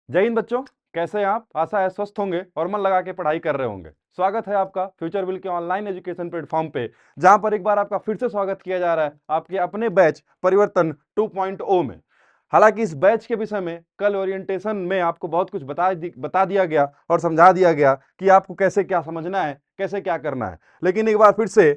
जय हिंद बच्चों, कैसे हैं आप? आशा है स्वस्थ होंगे और मन लगा के पढ़ाई कर रहे होंगे। स्वागत है आपका फ्यूचर विल के ऑनलाइन एजुकेशन प्लेटफॉर्म पे, जहां पर एक बार आपका फिर से स्वागत किया जा रहा है आपके अपने बैच परिवर्तन 2.0 में। हालांकि इस बैच के विषय में कल ओरिएंटेशन में आपको बहुत कुछ बता दिया गया और समझा दिया गया कि आपको कैसे क्या समझना है, कैसे क्या करना है। लेकिन एक बार फिर से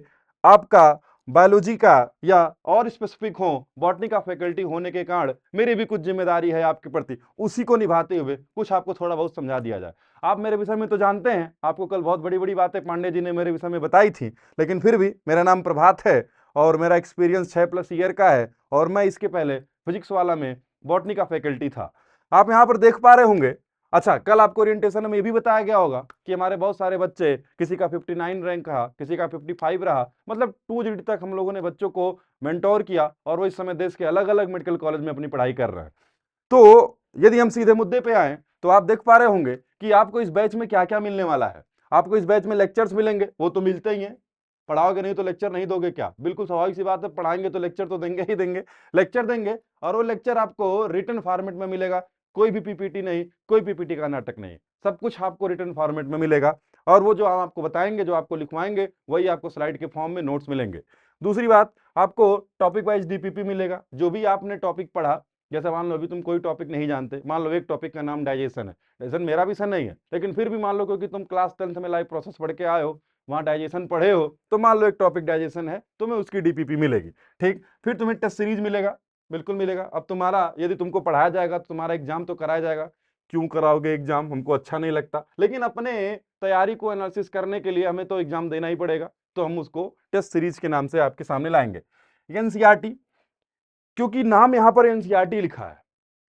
आपका बायोलॉजी का या और स्पेसिफिक हो बॉटनी का फैकल्टी होने के कारण मेरी भी कुछ जिम्मेदारी है आपके प्रति, उसी को निभाते हुए कुछ आपको थोड़ा बहुत समझा दिया जाए। आप मेरे विषय में तो जानते हैं, आपको कल बहुत बड़ी बड़ी बातें पांडे जी ने मेरे विषय में बताई थी, लेकिन फिर भी मेरा नाम प्रभात है और मेरा एक्सपीरियंस 6+ ईयर का है और मैं इसके पहले फिजिक्स वाला में बॉटनी का फैकल्टी था। आप यहाँ पर देख पा रहे होंगे। अच्छा, कल आपको ओरिएंटेशन में ये भी बताया गया होगा कि हमारे बहुत सारे बच्चे, किसी का 59 रैंक रहा, किसी का 55 रहा, मतलब 2 तक हम लोगों ने बच्चों को मेंटोर किया और वो इस समय देश के अलग अलग मेडिकल कॉलेज में अपनी पढ़ाई कर रहे हैं। तो यदि हम सीधे मुद्दे पे आए तो आप देख पा रहे होंगे कि आपको इस बैच में क्या क्या मिलने वाला है। आपको इस बैच में लेक्चर्स मिलेंगे, वो तो मिलते ही हैं। पढ़ाओगे नहीं तो लेक्चर नहीं दोगे क्या? बिल्कुल स्वाभाविक सी बात है, पढ़ाएंगे तो लेक्चर तो देंगे ही देंगे। लेक्चर देंगे और वो लेक्चर आपको रिटन फॉर्मेट में मिलेगा। कोई भी पीपीटी नहीं, कोई पीपीटी का नाटक नहीं, सब कुछ आपको रिटन फॉर्मेट में मिलेगा। और वो जो हम आपको बताएंगे, जो आपको लिखवाएंगे, वही आपको स्लाइड के फॉर्म में नोट्स मिलेंगे। दूसरी बात, आपको टॉपिक वाइज डीपीपी मिलेगा। जो भी आपने टॉपिक पढ़ा, जैसे मान लो अभी तुम कोई टॉपिक नहीं जानते, मान लो एक टॉपिक का नाम डाइजेशन है। डाइजेशन मेरा विषय नहीं है, लेकिन फिर भी मान लो क्योंकि तुम क्लास 10th में लाइव प्रोसेस पढ़ के आए हो, वहां डाइजेशन पढ़े हो, तो मान लो एक टॉपिक डाइजेशन है, तुम्हें उसकी डीपीपी मिलेगी। ठीक, फिर तुम्हें टेस्ट सीरीज मिलेगा, बिल्कुल मिलेगा। अब तुम्हारा यदि तुमको पढ़ाया जाएगा तो तुम्हारा एग्जाम तो कराया जाएगा। क्यों कराओगे एग्जाम? हमको अच्छा नहीं लगता, लेकिन अपने तैयारी को एनालिसिस करने के लिए हमें तो एग्जाम देना ही पड़ेगा, तो हम उसको टेस्ट सीरीज के नाम से आपके सामने लाएंगे। एनसीईआरटी, क्योंकि नाम यहाँ पर एनसीईआरटी लिखा है,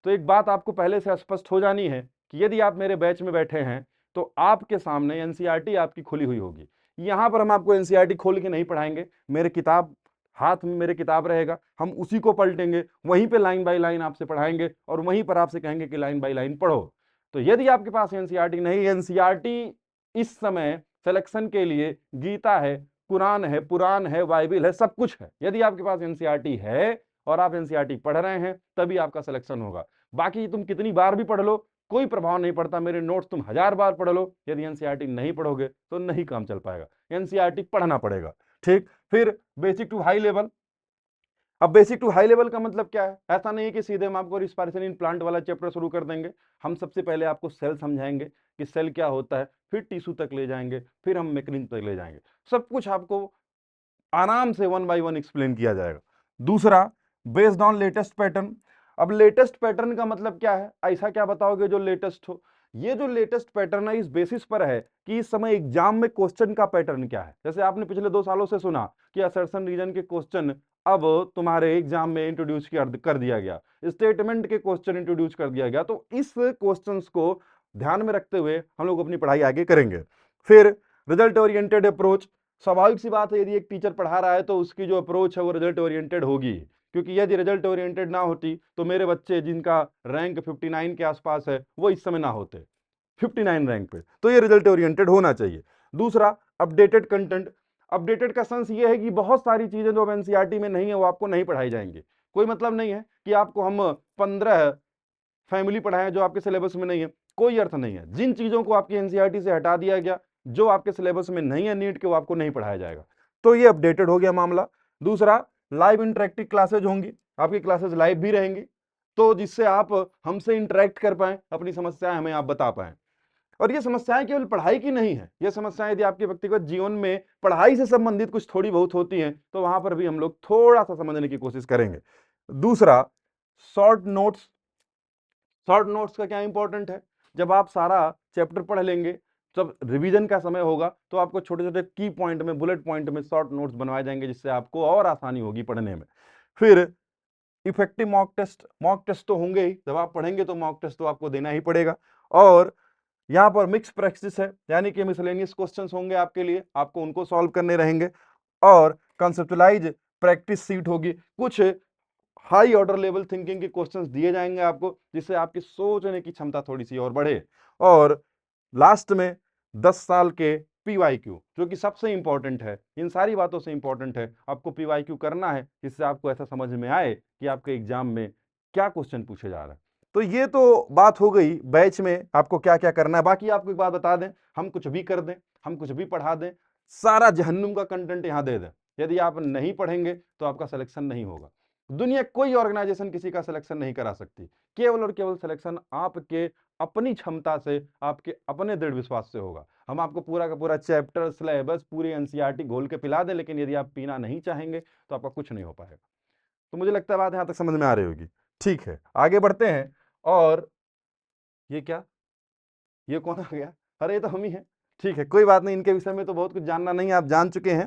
तो एक बात आपको पहले से स्पष्ट हो जानी है कि यदि आप मेरे बैच में बैठे हैं तो आपके सामने एनसीईआरटी आपकी खुली हुई होगी। यहाँ पर हम आपको एनसीईआरटी खोल के नहीं पढ़ाएंगे, मेरे किताब हाथ में, मेरे किताब रहेगा, हम उसी को पलटेंगे, वहीं पे लाइन बाय लाइन आपसे पढ़ाएंगे और वहीं पर आपसे कहेंगे कि लाइन बाय लाइन पढ़ो। तो यदि आपके पास एनसीईआरटी नहीं, एनसीईआरटी इस समय सिलेक्शन के लिए गीता है, कुरान है, पुराण है, बाइबिल है, सब कुछ है। यदि आपके पास एनसीईआरटी है और आप एनसीईआरटी पढ़ रहे हैं, तभी आपका सिलेक्शन होगा। बाकी तुम कितनी बार भी पढ़ लो, कोई प्रभाव नहीं पड़ता। मेरे नोट्स तुम 1000 बार पढ़ लो, यदि एनसीईआरटी नहीं पढ़ोगे तो नहीं काम चल पाएगा। एनसीईआरटी पढ़ना पड़ेगा। ठीक, फिर बेसिक टू हाई लेवल। अब बेसिक टू हाई लेवल का मतलब क्या है? ऐसा नहीं है कि सीधे हम आपको रिस्पायरेशन इन प्लांट वाला चैप्टर शुरू कर देंगे। हम सबसे पहले आपको सेल समझाएंगे कि सेल क्या होता है, फिर टिश्यू तक ले जाएंगे, फिर हम मैकेनिज्म तक ले जाएंगे। सब कुछ आपको आराम से 1 बाय 1 एक्सप्लेन किया जाएगा। दूसरा, बेस्ड ऑन लेटेस्ट पैटर्न। अब लेटेस्ट पैटर्न का मतलब क्या है? ऐसा क्या बताओगे जो लेटेस्ट हो? ये जो लेटेस्ट पैटर्न है, इस बेसिस पर है कि इस समय एग्जाम में क्वेश्चन का पैटर्न क्या है। जैसे आपने पिछले 2 सालों से सुना कि असर्शन रीजन के क्वेश्चन अब तुम्हारे एग्जाम में इंट्रोड्यूस कर दिया गया, स्टेटमेंट के क्वेश्चन इंट्रोड्यूस कर दिया गया। तो इस क्वेश्चंस को ध्यान में रखते हुए हम लोग अपनी पढ़ाई आगे करेंगे। फिर रिजल्ट ओरिएंटेड अप्रोच। स्वाभाविक सी बात है, यदि एक टीचर पढ़ा रहा है तो उसकी जो अप्रोच है वो रिजल्ट ओरिएंटेड होगी, क्योंकि यदि रिजल्ट ओरिएंटेड ना होती तो मेरे बच्चे जिनका रैंक 59 के आसपास है वो इस समय ना होते 59 रैंक पे। तो ये रिजल्ट ओरिएंटेड होना चाहिए। दूसरा, अपडेटेड कंटेंट। अपडेटेड का सेंस ये है कि बहुत सारी चीजें जो एनसीईआरटी में नहीं है वो आपको नहीं पढ़ाई जाएंगी। कोई मतलब नहीं है कि आपको हम 15 फैमिली पढ़ाएं जो आपके सिलेबस में नहीं है, कोई अर्थ नहीं है। जिन चीजों को आपकी एनसीईआरटी से हटा दिया गया, जो आपके सिलेबस में नहीं है नीट के, वो आपको नहीं पढ़ाया जाएगा। तो ये अपडेटेड हो गया मामला। दूसरा, लाइव इंटरेक्टिव क्लासेज होंगी, आपकी क्लासेज लाइव भी रहेंगी, तो जिससे आप हमसे इंटरेक्ट कर पाए, अपनी समस्याएं हमें आप बता पाए। और ये समस्याएं केवल पढ़ाई की नहीं है, ये समस्याएं यदि आपके व्यक्तिगत जीवन में पढ़ाई से संबंधित कुछ थोड़ी बहुत होती हैं तो वहां पर भी हम लोग थोड़ा सा समझने की कोशिश करेंगे। दूसरा, शॉर्ट नोट्स। शॉर्ट नोट्स का क्या इंपॉर्टेंट है? जब आप सारा चैप्टर पढ़ लेंगे, जब रिवीजन का समय होगा, तो आपको छोटे छोटे की पॉइंट में, बुलेट पॉइंट में शॉर्ट नोट्स बनवाए जाएंगे, जिससे आपको और आसानी होगी पढ़ने में। फिर effective mock test. Mock test तो होंगे ही, जब आप पढ़ेंगे तो मॉक टेस्ट तो आपको देना ही पड़ेगा। और यहाँ पर मिक्स प्रैक्टिस है, यानी कि मिसलेनियस क्वेश्चंस होंगे आपके लिए, आपको उनको सॉल्व करने रहेंगे। और कंसेप्चुअलाइज प्रैक्टिस सीट होगी, कुछ हाई ऑर्डर लेवल थिंकिंग के क्वेश्चंस दिए जाएंगे आपको, जिससे आपकी सोचने की क्षमता थोड़ी सी और बढ़े। और लास्ट में 10 साल के पीवाईक्यू, जो कि सबसे इंपॉर्टेंट है, इन सारी बातों से इंपॉर्टेंट है। आपको पीवाईक्यू करना है जिससे आपको ऐसा समझ में आए कि आपके एग्जाम में क्या क्वेश्चन पूछे जा रहे हैं। तो ये तो बात हो गई बैच में आपको क्या क्या करना है। बाकी आपको एक बात बता दें, हम कुछ भी कर दें, हम कुछ भी पढ़ा दें, सारा जहन्नुम का कंटेंट यहाँ दे दें, यदि आप नहीं पढ़ेंगे तो आपका सिलेक्शन नहीं होगा। दुनिया कोई ऑर्गेनाइजेशन किसी का सिलेक्शन नहीं करा सकती, केवल और केवल सिलेक्शन आपके अपनी क्षमता से, आपके अपने दृढ़ विश्वास से होगा। हम आपको पूरा का पूरा चैप्टर, सिलेबस, पूरी एनसीईआरटी घोल के पिला दें, लेकिन यदि आप पीना नहीं चाहेंगे तो आपका कुछ नहीं हो पाएगा। तो मुझे लगता है बात यहां तक समझ में आ रही होगी। ठीक है, आगे बढ़ते हैं। और ये क्या, ये कौन आ गया? अरे ये तो हम ही हैं। ठीक है, कोई बात नहीं, इनके विषय में तो बहुत कुछ जानना नहीं, आप जान चुके हैं।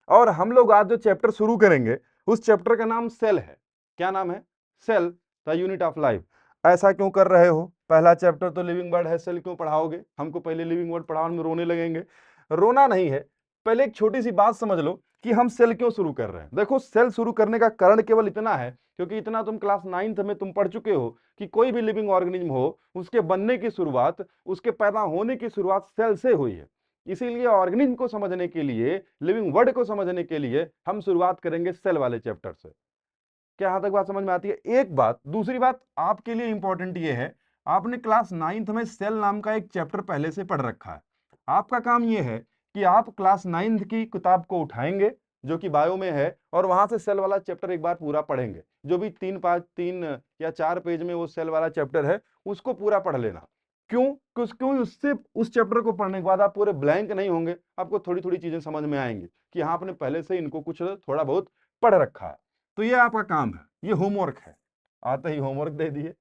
और हम लोग आज जो चैप्टर शुरू करेंगे उस चैप्टर का नाम सेल है। क्या नाम है? Cell, the unit of life. ऐसा क्यों कर रहे हो? पहला चैप्टर तो लिविंग वर्ड है, सेल क्यों पढ़ाओगे? हमको पहले लिविंग वर्ड पढ़ाने में रोने लगेंगे। रोना नहीं है, पहले एक छोटी सी बात समझ लो कि हम सेल क्यों शुरू कर रहे हैं। देखो, सेल शुरू करने का कारण केवल इतना है क्योंकि इतना तुम क्लास 9th में तुम पढ़ चुके हो कि कोई भी लिविंग ऑर्गेनिज्म हो, उसके बनने की शुरुआत, उसके पैदा होने की शुरुआत सेल से हुई है। इसीलिए ऑर्गेनिज्म को समझने के लिए, लिविंग वर्ड को समझने के लिए हम शुरुआत करेंगे सेल वाले चैप्टर से। क्या यहां तक बात समझ में आती है? एक बात। दूसरी बात आपके लिए इंपॉर्टेंट ये है, आपने क्लास 9th में सेल नाम का एक चैप्टर पहले से पढ़ रखा है। आपका काम ये है कि आप क्लास 9th की किताब को उठाएंगे जो कि बायो में है, और वहां से सेल वाला चैप्टर एक बार पूरा पढ़ेंगे। जो भी 3 या 4 पेज में वो सेल वाला चैप्टर है उसको पूरा पढ़ लेना। क्यों? क्यों? उससे, उस चैप्टर को पढ़ने के बाद आप पूरे ब्लैंक नहीं होंगे, आपको थोड़ी थोड़ी चीजें समझ में आएंगी कि हाँ, आपने पहले से इनको कुछ थोड़ा बहुत पढ़ रखा है। तो ये आपका काम है, ये होमवर्क है। आते ही होमवर्क दे दिए,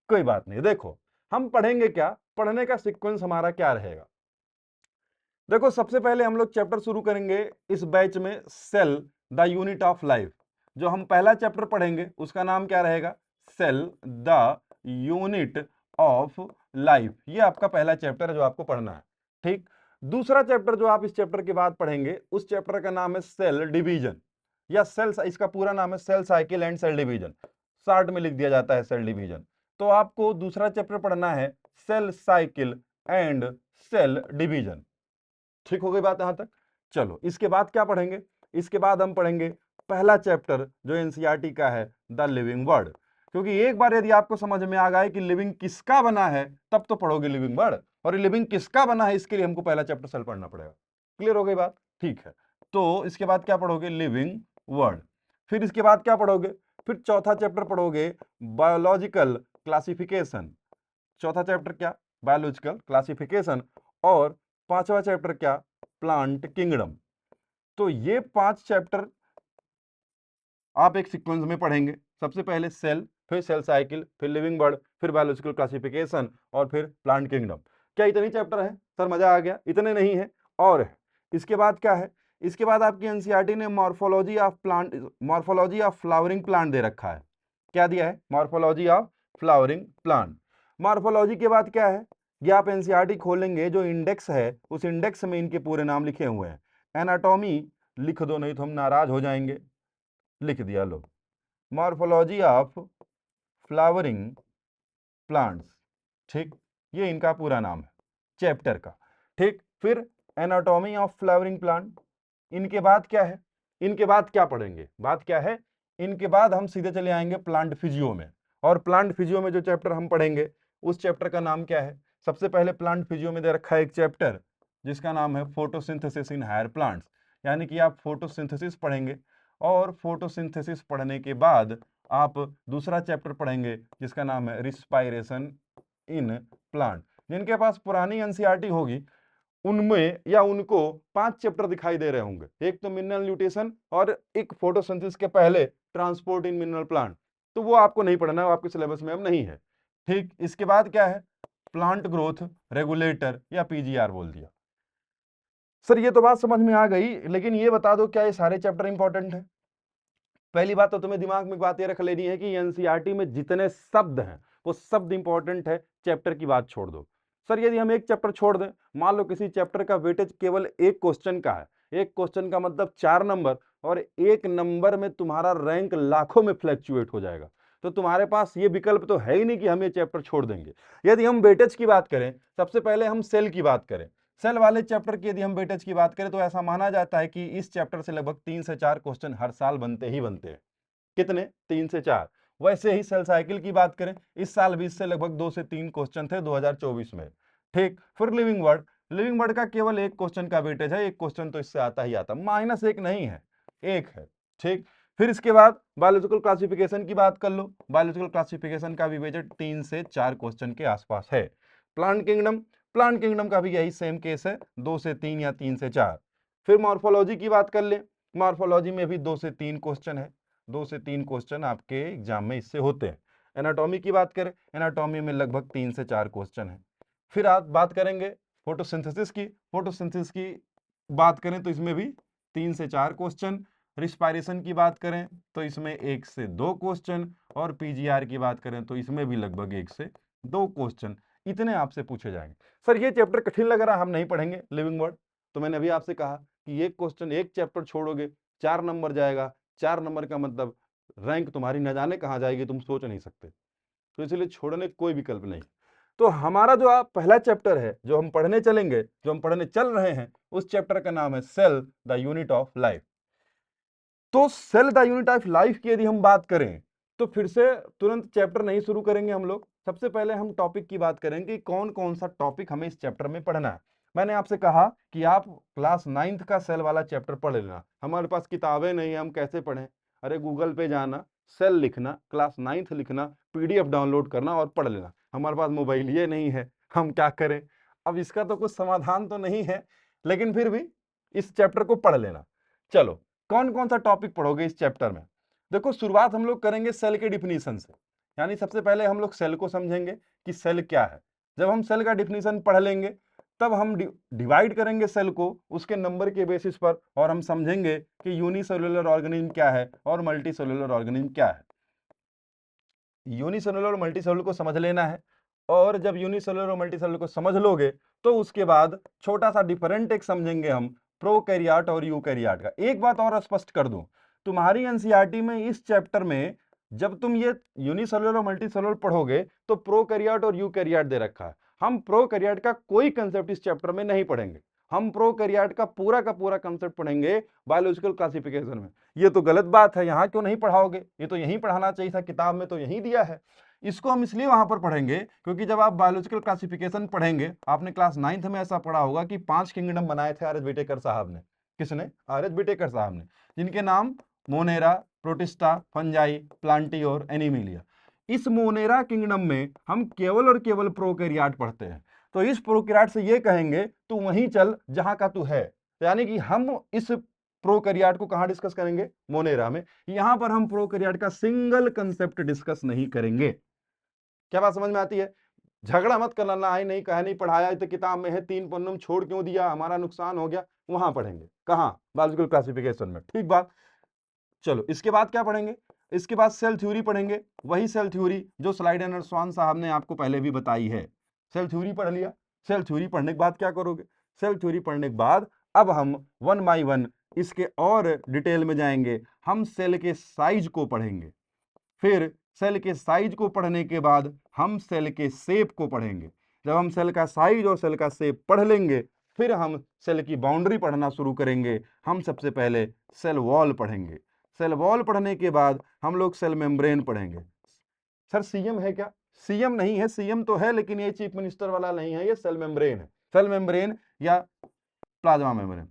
कोई बात नहीं। देखो, हम पढ़ेंगे क्या, पढ़ने का सीक्वेंस हमारा क्या रहेगा। देखो, सबसे पहले हम लोग चैप्टर शुरू करेंगे इस बैच में, cell the unit of life. जो हम पहला चैप्टर पढ़ेंगे उसका नाम क्या रहेगा? Cell the unit of life. ये आपका पहला चैप्टर है जो आपको पढ़ना है। ठीक। दूसरा चैप्टर जो आप इस चैप्टर के बाद पढ़ेंगे उस चैप्टर का नाम है सेल डिवीजन, या सेल, इसका पूरा नाम है cell cycle and cell division, short में लिख दिया जाता है सेल डिवीजन। तो आपको दूसरा चैप्टर पढ़ना है cell cycle and cell division. ठीक हो गई बात यहां तक? चलो, इसके बाद क्या पढ़ेंगे? इसके बाद हम पढ़ेंगे पहला चैप्टर जो एनसीईआरटी का है, द लिविंग वर्ड। क्योंकि एक बार यदि आपको समझ में आ गया कि लिविंग किसका बना है, तब तो पढ़ोगे लिविंग वर्ड, और लिविंग किसका बना है इसके लिए हमको पहला चैप्टर सेल पढ़ना पड़ेगा। क्लियर हो गई बात? ठीक है, तो इसके बाद क्या पढ़ोगे? Living word. फिर इसके बाद क्या पढ़ोगे? फिर चौथा चैप्टर पढ़ोगे बायोलॉजिकल क्लासिफिकेशन। चौथा चैप्टर क्या? Biological classification. और पांचवा चैप्टर क्या? Plant kingdom. तो ये 5 चैप्टर आप एक सीक्वेंस में पढ़ेंगे। सबसे पहले सेल, फिर सेल साइकिल, फिर लिविंग वर्ड, फिर बायोलॉजिकल क्लासिफिकेशन, और फिर प्लांट किंगडम। क्या इतने चैप्टर हैं? सर मजा आ गया। इतने नहीं है, और है। इसके बाद क्या है? इसके बाद आपकी एनसीईआरटी ने morphology of plant, morphology of flowering plant दे रखा है। क्या दिया है? Morphology of flowering plant. Morphology के बाद क्या है? ये आप एनसीईआरटी खोलेंगे, जो इंडेक्स है उस इंडेक्स में इनके पूरे नाम लिखे हुए हैं। एनाटॉमी लिख दो, नहीं तो हम नाराज हो जाएंगे। लिख दिया, लो, मॉर्फोलॉजी ऑफ फ्लावरिंग प्लांट्स। ठीक, ये इनका पूरा नाम है चैप्टर का। ठीक, फिर एनाटॉमी ऑफ फ्लावरिंग प्लांट। इनके बाद क्या है? इनके बाद क्या पढ़ेंगे? बात क्या है? इनके बाद हम सीधे चले आएंगे प्लांट फिजियो में। और प्लांट फिजियो में जो चैप्टर हम पढ़ेंगे उस चैप्टर का नाम क्या है? सबसे पहले प्लांट फिजियो में दे रखा है एक चैप्टर जिसका नाम है फोटोसिंथेसिस इन हायर प्लांट्स। यानी कि आप फोटोसिंथेसिस पढ़ेंगे, और फोटोसिंथेसिस पढ़ने के बाद आप दूसरा चैप्टर पढ़ेंगे जिसका नाम है रिस्पायरेशन इन प्लांट। जिनके पास पुरानी एनसीईआरटी होगी उनमें या उनको 5 चैप्टर दिखाई दे रहे होंगे। एक तो मिनरल न्यूट्रिशन, और एक फोटोसिंथेसिस के पहले ट्रांसपोर्ट इन मिनरल प्लांट। तो वो आपको नहीं पढ़ना, वो आपके सिलेबस में अब नहीं है। ठीक, इसके बाद क्या है? प्लांट ग्रोथ रेगुलेटर, या पीजीआर बोल दिया। सर ये तो बात समझ में आ गई, लेकिन ये बता दो क्या ये सारे चैप्टर इंपॉर्टेंट है? पहली बात तो तुम्हें दिमाग में बात ये रख लेनी है कि एनसीईआरटी में जितने शब्द हैं वो शब्द इंपॉर्टेंट है, चैप्टर की बात छोड़ दो। सर यदि हम एक चैप्टर छोड़ दें, मान लो किसी चैप्टर का वेटेज केवल एक क्वेश्चन का है, एक क्वेश्चन का मतलब 4 नंबर, और एक नंबर में तुम्हारा रैंक लाखों में फ्लैक्चुएट हो जाएगा, तो तुम्हारे पास ये विकल्प तो है ही नहीं कि हम ये चैप्टर छोड़ देंगे। यदि हम वेटेज की बात करें, सबसे पहले हम सेल की बात करें। सेल वाले चैप्टर की यदि हम वेटेज की बात करें तो ऐसा माना जाता है कि इस चैप्टर से लगभग 3 से 4 क्वेश्चन हर साल बनते ही बनते हैं। कितने? 3 से 4। वैसे ही सेल साइकिल की बात करें, इस साल भी इससे लगभग 2 से 3 क्वेश्चन थे 2024 में। ठीक, फिर लिविंग वर्ड का केवल एक क्वेश्चन का वेटेज है, एक क्वेश्चन तो इससे आता ही आता, -1 नहीं है, 1 है। ठीक, फिर इसके बाद बायोलॉजिकल क्लासिफिकेशन की बात कर लो, बायोलॉजिकल क्लासिफिकेशन का भी वेटेज 3 से 4 क्वेश्चन के आसपास है। प्लांट किंगडम का भी यही सेम केस है, 2 से 3 या 3 से 4। फिर मॉर्फोलॉजी की बात कर ले, मॉर्फोलॉजी में भी 2 से 3 क्वेश्चन है, 2 से 3 क्वेश्चन आपके एग्जाम में इससे होते हैं। एनाटॉमी की बात करें, एनाटॉमी में लगभग 3 से 4 क्वेश्चन है। फिर आप बात करेंगे फोटोसिंथेसिस की बात करें तो इसमें भी 3 से 4 क्वेश्चन। रिस्पायरेशन की बात करें तो इसमें 1 से 2 क्वेश्चन, और पीजीआर की बात करें तो इसमें भी लगभग 1 से 2 क्वेश्चन, इतने आपसे पूछे जाएंगे। सर ये चैप्टर कठिन लग रहा है, हम नहीं पढ़ेंगे लिविंग वर्ड। तो मैंने अभी आपसे कहा कि एक क्वेश्चन, एक चैप्टर छोड़ोगे 4 नंबर जाएगा, 4 नंबर का मतलब रैंक तुम्हारी न जाने कहाँ जाएगी, तुम सोच नहीं सकते। तो इसलिए छोड़ने कोई विकल्प नहीं। तो हमारा जो आप पहला चैप्टर है जो हम पढ़ने चलेंगे, जो हम पढ़ने चल रहे हैं, उस चैप्टर का नाम है cell the unit of life. तो cell the unit of life की यदि हम बात करें तो फिर से तुरंत चैप्टर नहीं शुरू करेंगे हम लोग। सबसे पहले हम टॉपिक की बात करेंगे, कौन कौन सा टॉपिक हमें इस चैप्टर में पढ़ना है। मैंने आपसे कहा कि आप क्लास 9th का सेल वाला चैप्टर पढ़ लेना। हमारे पास किताबें नहीं है, हम कैसे पढ़ें? अरे गूगल पे जाना, सेल लिखना, क्लास 9th लिखना, पीडीएफ डाउनलोड करना और पढ़ लेना। हमारे पास मोबाइल ये नहीं है, हम क्या करें? अब इसका तो कुछ समाधान तो नहीं है, लेकिन फिर भी इस चैप्टर को पढ़ लेना। चलो, कौन कौन सा टॉपिक पढ़ोगे इस चैप्टर में? देखो, शुरुआत हम लोग करेंगे सेल के डिफिनीशन से। यानी सबसे पहले हम लोग सेल को समझेंगे कि सेल क्या है। जब हम सेल का डिफिनीशन पढ़ लेंगे तब हम डिवाइड करेंगे सेल को उसके नंबर के बेसिस पर, और हम समझेंगे कि यूनिसेलुलर ऑर्गेनिज्म क्या है और मल्टी सेलुलर ऑर्गेनिज्म क्या है। यूनिसेलुलर और मल्टी सेलुलर को समझ लेना है, और जब यूनिसेलुलर और मल्टी सेलुलर को समझ लोगे तो उसके बाद छोटा सा डिफरेंट एक समझेंगे हम, प्रोकैरियोट और यूकैरियोट का। एक बात और स्पष्ट कर दूं, तुम्हारी एनसीईआरटी में इस चैप्टर में जब तुम ये यूनिसेलुलर और मल्टी सेलुलर पढ़ोगे तो प्रोकैरियोट और यूकैरियोट दे रखा है। हम प्रोकैरियोट का कोई कंसेप्ट इस चैप्टर में नहीं पढ़ेंगे, हम प्रोकैरियोट का पूरा कंसेप्ट पढ़ेंगे बायोलॉजिकल क्लासिफिकेशन में। ये तो गलत बात है, यहाँ क्यों नहीं पढ़ाओगे? ये तो यहीं पढ़ाना चाहिए था, किताब में तो यहीं दिया है। इसको हम इसलिए वहां पर पढ़ेंगे क्योंकि जब आप बायोलॉजिकल क्लासिफिकेशन पढ़ेंगे, आपने क्लास 9th में ऐसा पढ़ा होगा कि 5 किंगडम बनाए थे आर.एच. विटेकर साहब ने। किसने? आर.एच. विटेकर साहब ने, जिनके नाम मोनेरा, प्रोटिस्टा, फंजाई, प्लांटियोर, एनिमिलिया। इस मोनेरा किंगडम में हम केवल और केवल प्रोकैरियोट पढ़ते हैं। तो इस प्रोकैरियोट से ये कहेंगे तू वहीं चल जहां का तू है, यानी कि हम इस प्रोकैरियोट को कहां डिस्कस करेंगे? मोनेरा में। यहां पर हम प्रोकैरियोट का सिंगल कंसेप्ट डिस्कस नहीं करेंगे। क्या बात समझ में आती है? झगड़ा मत करना, ना आई नहीं कहा नहीं पढ़ाया तो किताब में है, 3 पन्नों में छोड़ क्यों दिया, हमारा नुकसान हो गया। वहां पढ़ेंगे कहां? बायोलॉजिकल क्लासिफिकेशन में। ठीक बात। चलो, इसके बाद क्या पढ़ेंगे? इसके बाद सेल थ्योरी पढ़ेंगे, वही सेल थ्योरी जो स्लाइडेन और स्वान साहब ने आपको पहले भी बताई है। सेल थ्योरी पढ़ लिया। सेल थ्योरी पढ़ने के बाद क्या करोगे? सेल थ्योरी पढ़ने के बाद अब हम 1 बाय 1 इसके और डिटेल में जाएंगे। हम सेल के साइज को पढ़ेंगे, फिर सेल के साइज को पढ़ने के बाद हम सेल के शेप को पढ़ेंगे। जब हम सेल का साइज और सेल का शेप पढ़ लेंगे, फिर हम सेल की बाउंड्री पढ़ना शुरू करेंगे। हम सबसे पहले सेल वॉल पढ़ेंगे। सेल वॉल पढ़ने के बाद हम लोग सेल मेम्ब्रेन पढ़ेंगे। सर सीएम है क्या? सीएम नहीं है, सीएम तो है लेकिन ये चीफ मिनिस्टर वाला नहीं है, ये सेल मेम्ब्रेन है। सेल मेम्ब्रेन या प्लाज्मा मेम्ब्रेन,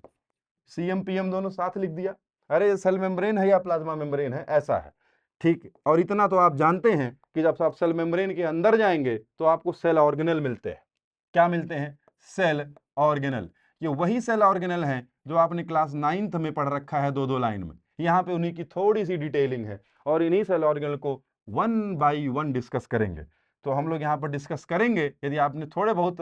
सीएम पीएम दोनों साथ लिख दिया। अरे ये सेल मेम्ब्रेन है या प्लाज्मा मेम्ब्रेन है, ऐसा है। ठीक, और इतना तो आप जानते हैं कि जब आप सेल मेम्ब्रेन के अंदर जाएंगे तो आपको सेल ऑर्गेनेल मिलते हैं। क्या मिलते हैं? Cell organelle. ये वही सेल ऑर्गेनेल हैं जो आपने क्लास 9th में पढ़ रखा है 2-2 लाइन में। यहाँ पे उन्हीं की थोड़ी सी डिटेलिंग है, और इन्हीं सेल ऑर्गेनेल को 1 बाय 1 डिस्कस करेंगे। तो हम लोग यहाँ पर डिस्कस करेंगे। यदि आपने थोड़े बहुत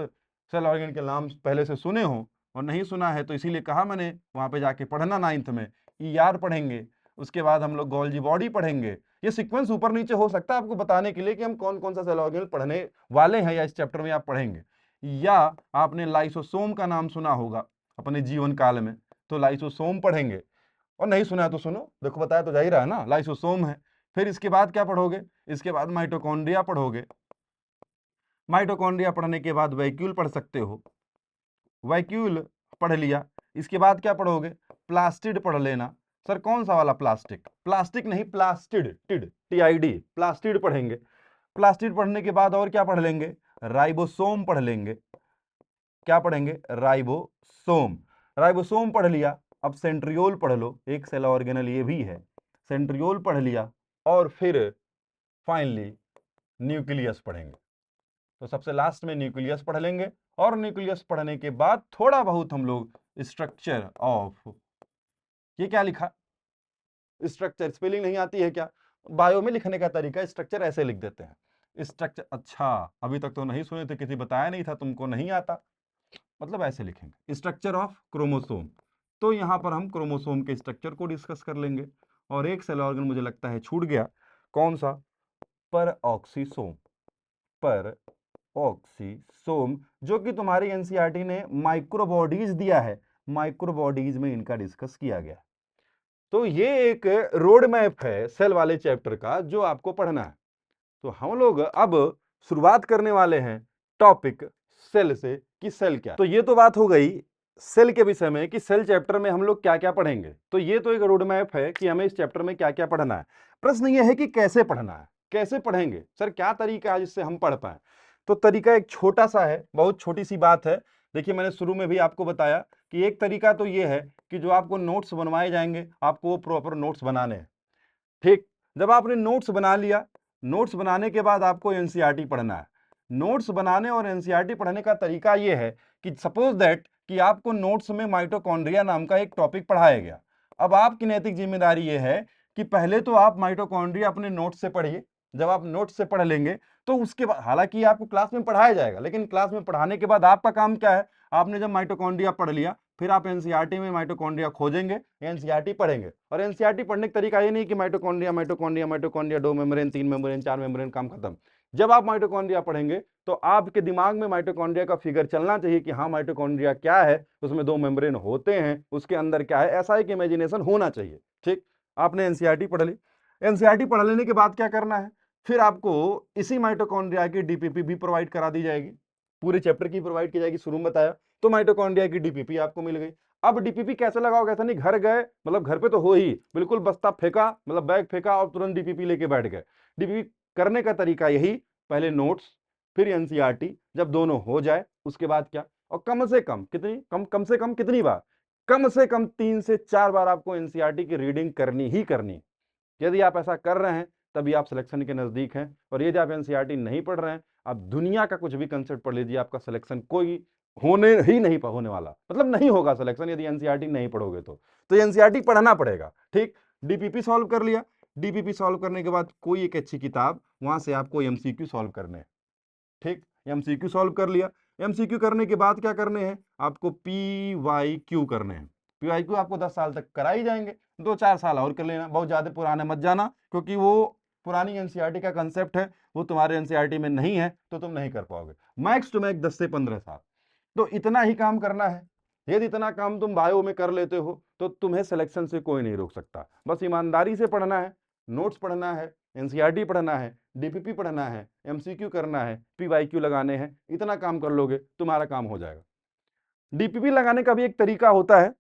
सेल ऑर्गेनेल के नाम पहले से सुने हो और नहीं सुना है तो इसीलिए कहा मैंने वहाँ पे जाके पढ़ना 9th में। ईआर पढ़ेंगे, उसके बाद हम लोग गोल्जी बॉडी पढ़ेंगे। ये सीक्वेंस ऊपर नीचे हो सकता है आपको बताने के लिए कि हम कौन कौन सा सेल ऑर्गेनेल पढ़ने वाले हैं या इस चैप्टर में आप पढ़ेंगे। या आपने लाइसोसोम का नाम सुना होगा अपने जीवन काल में, तो लाइसोसोम पढ़ेंगे। और नहीं सुना है तो सुनो, देखो बताया तो जा ही रहा है ना, लाइसोसोम है। फिर इसके बाद क्या पढ़ोगे? इसके बाद माइटोकॉन्ड्रिया पढ़ोगे। माइटोकॉन्ड्रिया पढ़ने के बाद वैक्यूल पढ़ सकते हो, वैक्यूल पढ़ लिया। इसके बाद क्या पढ़ोगे? प्लास्टिड पढ़ लेना। सर कौन सा वाला प्लास्टिक? प्लास्टिक नहीं, प्लास्टिड, टिड TID, प्लास्टिड पढ़ेंगे। प्लास्टिड पढ़ने के बाद और क्या पढ़ लेंगे? राइबोसोम पढ़ लेंगे। क्या पढ़ेंगे? राइबोसोम। राइबोसोम पढ़ लिया, अब सेंट्रियोल पढ़ लो, एक सेल ऑर्गेनल ये भी है, सेंट्रियोल पढ़ लिया, और फिर फाइनली न्यूक्लियस पढ़ेंगे। तो सबसे लास्ट में न्यूक्लियस पढ़ लेंगे, और न्यूक्लियस पढ़ने के बाद थोड़ा बहुत हम लोग स्ट्रक्चर ऑफ, ये क्या लिखा? स्ट्रक्चर, स्पेलिंग नहीं आती है क्या? बायो में लिखने का तरीका स्ट्रक्चर ऐसे लिख देते हैं स्ट्रक्चर। अच्छा, अभी तक तो नहीं सुने थे, किसी बताया नहीं था, तुमको नहीं आता, मतलब ऐसे लिखेंगे स्ट्रक्चर ऑफ क्रोमोसोम। तो यहां पर हम क्रोमोसोम के स्ट्रक्चर को डिस्कस कर लेंगे। और एक सेल ऑर्गन मुझे लगता है छूट गया, कौन सा? पर ऑक्सीसोम। पर ऑक्सीसोम, जो कि तुम्हारी एनसीईआरटी ने माइक्रोबॉडीज दिया है, माइक्रोबॉडीज में इनका डिस्कस किया गया। तो ये एक रोड मैप है सेल वाले चैप्टर का जो आपको पढ़ना है। तो हम लोग अब शुरुआत करने वाले हैं टॉपिक सेल से, कि सेल क्या। तो ये तो बात हो गई सेल के विषय में कि सेल चैप्टर में हम लोग क्या क्या पढ़ेंगे। तो ये तो एक रोड मैप है कि हमें इस चैप्टर में क्या क्या पढ़ना है। प्रश्न ये है कि कैसे पढ़ना है, कैसे पढ़ेंगे सर, क्या तरीका है जिससे हम पढ़ पाए? तो तरीका एक छोटा सा है, बहुत छोटी सी बात है। देखिए, मैंने शुरू में भी आपको बताया कि एक तरीका तो ये है कि जो आपको नोट्स बनवाए जाएंगे, आपको वो प्रॉपर नोट्स बनाने हैं। ठीक, जब आपने नोट्स बना लिया, नोट्स बनाने के बाद आपको एनसीईआरटी पढ़ना है। नोट्स बनाने और एनसीईआरटी पढ़ने का तरीका यह है कि सपोज दैट कि आपको नोट्स में माइटोकॉन्ड्रिया नाम का एक टॉपिक पढ़ाया गया। अब आपकी नैतिक जिम्मेदारी यह है कि पहले तो आप माइटोकॉन्ड्रिया अपने नोट्स से पढ़िए। जब आप नोट्स से पढ़ लेंगे तो उसके बाद, हालांकि आपको क्लास में पढ़ाया जाएगा, लेकिन क्लास में पढ़ाने के बाद आपका काम क्या है? आपने जब माइटोकॉन्ड्रिया पढ़ लिया, फिर आप एनसीईआरटी में माइटोकॉन्ड्रिया खोजेंगे, एनसीईआरटी पढ़ेंगे। और एनसीईआरटी पढ़ने का तरीका ये नहीं कि mitochondria mitochondria mitochondria, 2 membrane, 3 membrane, 4 membrane, काम खत्म। जब आप माइटोकॉन्ड्रिया पढ़ेंगे तो आपके दिमाग में माइटोकॉन्ड्रिया का फिगर चलना चाहिए कि हाँ, माइटोकॉन्ड्रिया क्या है, उसमें 2 मेम्ब्रेन होते हैं, उसके अंदर क्या है, ऐसा एक इमेजिनेशन होना चाहिए। ठीक, आपने एनसीईआरटी पढ़ ली। एनसीईआरटी पढ़ लेने के बाद क्या करना है? फिर आपको इसी माइटोकॉन्ड्रिया की डीपीपी भी प्रोवाइड करा दी जाएगी, पूरे चैप्टर की प्रोवाइड की जाएगी। शुरू में बताया तो माइटोकॉन्ड्रिया की डीपीपी आपको मिल गई। अब डीपीपी कैसे लगाओगे? ऐसा नहीं घर गए, मतलब घर पे तो हो ही, बिल्कुल बस्ता फेंका, मतलब बैग फेंका और तुरंत डीपीपी लेके बैठ गए। डीपीपी करने का तरीका यही, पहले नोट्स फिर एनसीईआरटी, जब दोनों हो जाए उसके बाद क्या, और कम से कम कितनी, कम से कम कितनी बार? कम से कम 3 से 4 बार आपको एनसीईआरटी की रीडिंग करनी ही करनी। यदि आप ऐसा कर रहे हैं तभी आप सिलेक्शन के नजदीक हैं। और यदि आप एनसीईआरटी नहीं पढ़ रहे हैं, आप दुनिया का कुछ भी कंसेप्ट पढ़ लीजिए, आपका सिलेक्शन कोई होने ही नहीं होने वाला, मतलब नहीं होगा सिलेक्शन यदि एनसीईआरटी नहीं पढ़ोगे तो एनसीईआरटी पढ़ना पड़ेगा। ठीक, डीपीपी सॉल्व कर लिया। डीपीपी सॉल्व करने के बाद कोई एक अच्छी किताब, वहां से आपको एमसीक्यू सॉल्व करने हैं। ठीक, एमसीक्यू सॉल्व कर लिया। एमसीक्यू करने के बाद क्या करने हैं? आपको पीवाईक्यू करने हैं। पीवाईक्यू आपको 10 साल तक कराई जाएंगे, 2-4 साल और कर लेना, बहुत ज्यादा पुराने मत जाना, क्योंकि वो पुरानी एनसीईआरटी का कंसेप्ट है, वो तुम्हारे एनसीईआरटी में नहीं है, तो तुम नहीं कर पाओगे। मैक्स टू मैक्स 10 से 15 साल, तो इतना ही काम करना है। यदि इतना काम तुम बायो में कर लेते हो तो तुम्हें सिलेक्शन से कोई नहीं रोक सकता। बस ईमानदारी से पढ़ना है, नोट्स पढ़ना है, एनसीईआरटी पढ़ना है, डीपीपी पढ़ना है, एमसीक्यू करना है, पीवाईक्यू लगाने हैं। इतना काम कर लोगे तुम्हारा काम हो जाएगा। डीपीपी लगाने का भी एक तरीका होता है।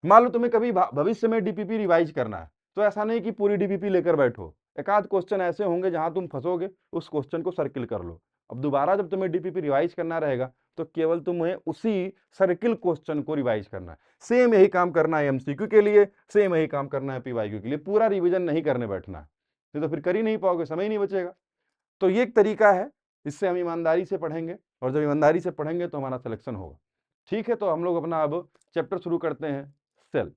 मान लो तुम्हें कभी भविष्य में डीपीपी रिवाइज करना है, तो ऐसा नहीं कि पूरी डीपीपी लेकर बैठो, एक आध क्वेश्चन ऐसे होंगे जहां तुम फंसोगे, उस क्वेश्चन को सर्किल कर लो। अब दोबारा जब तुम्हें डीपीपी रिवाइज करना रहेगा तो केवल तुम्हें उसी सर्किल क्वेश्चन को रिवाइज करना है। सेम यही काम करना है एमसीक्यू के लिए, सेम यही काम करना है पीवाईक्यू के लिए। पूरा रिविजन नहीं करने बैठना है, नहीं तो फिर कर ही नहीं पाओगे, समय ही नहीं बचेगा। तो ये एक तरीका है, इससे हम ईमानदारी से पढ़ेंगे, और जब ईमानदारी से पढ़ेंगे तो हमारा सिलेक्शन होगा। ठीक है, तो हम लोग अपना अब चैप्टर शुरू करते हैं, सेल।